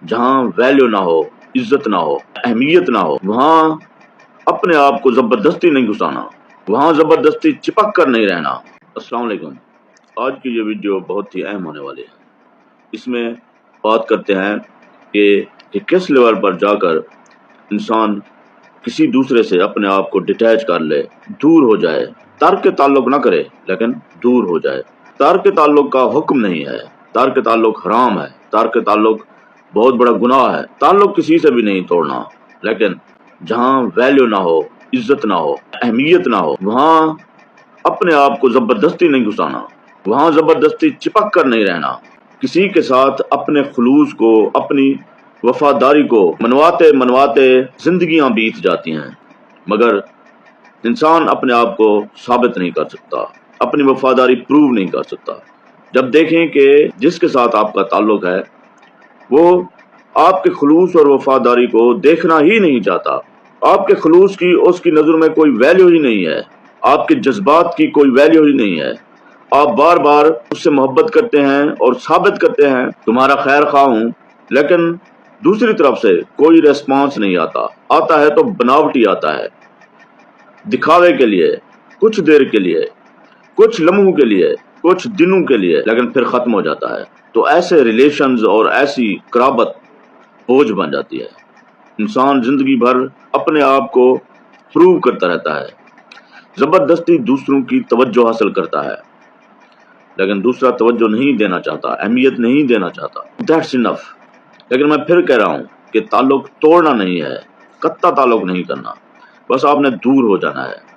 جہاں ویلیو نہ ہو، عزت نہ ہو، اہمیت نہ ہو، وہاں اپنے آپ کو زبردستی نہیں گھسانا، وہاں زبردستی چپک کر نہیں رہنا۔ السلام علیکم۔ آج کی یہ ویڈیو بہت ہی اہم ہونے والی ہے۔ اس میں بات کرتے ہیں کہ کس لیول پر جا کر انسان کسی دوسرے سے اپنے آپ کو ڈیٹیچ کر لے، دور ہو جائے، ترک تعلق نہ کرے لیکن دور ہو جائے۔ ترک تعلق کا حکم نہیں ہے، ترک تعلق حرام ہے، ترک تعلق بہت بڑا گناہ ہے۔ تعلق کسی سے بھی نہیں توڑنا، لیکن جہاں ویلیو نہ ہو، عزت نہ ہو، اہمیت نہ ہو، وہاں اپنے آپ کو زبردستی نہیں گھسانا، وہاں زبردستی چپک کر نہیں رہنا۔ کسی کے ساتھ اپنے خلوص کو، اپنی وفاداری کو منواتے زندگیاں بیت جاتی ہیں، مگر انسان اپنے آپ کو ثابت نہیں کر سکتا، اپنی وفاداری پروو نہیں کر سکتا۔ جب دیکھیں کہ جس کے ساتھ آپ کا تعلق ہے وہ آپ کے خلوص اور وفاداری کو دیکھنا ہی نہیں چاہتا، آپ کے خلوص کی اس کی نظر میں کوئی ویلیو ہی نہیں ہے، آپ کے جذبات کی کوئی ویلیو ہی نہیں ہے، آپ بار بار اس سے محبت کرتے ہیں اور ثابت کرتے ہیں تمہارا خیر خواہ ہوں، لیکن دوسری طرف سے کوئی ریسپانس نہیں آتا ہے تو بناوٹی آتا ہے، دکھاوے کے لیے، کچھ دیر کے لیے، کچھ لمحوں کے لیے، کچھ دنوں کے لیے، لیکن پھر ختم ہو جاتا ہے۔ تو ایسے ریلیشنز اور ایسی قرابت بوجھ بن جاتی ہے۔ انسان زندگی بھر اپنے آپ کو پروو کرتا رہتا ہے، زبردستی دوسروں کی توجہ حاصل کرتا ہے، لیکن دوسرا توجہ نہیں دینا چاہتا، اہمیت نہیں دینا چاہتا۔ That's enough. لیکن میں پھر کہہ رہا ہوں کہ تعلق توڑنا نہیں ہے، قطع تعلق نہیں کرنا، بس آپ نے دور ہو جانا ہے۔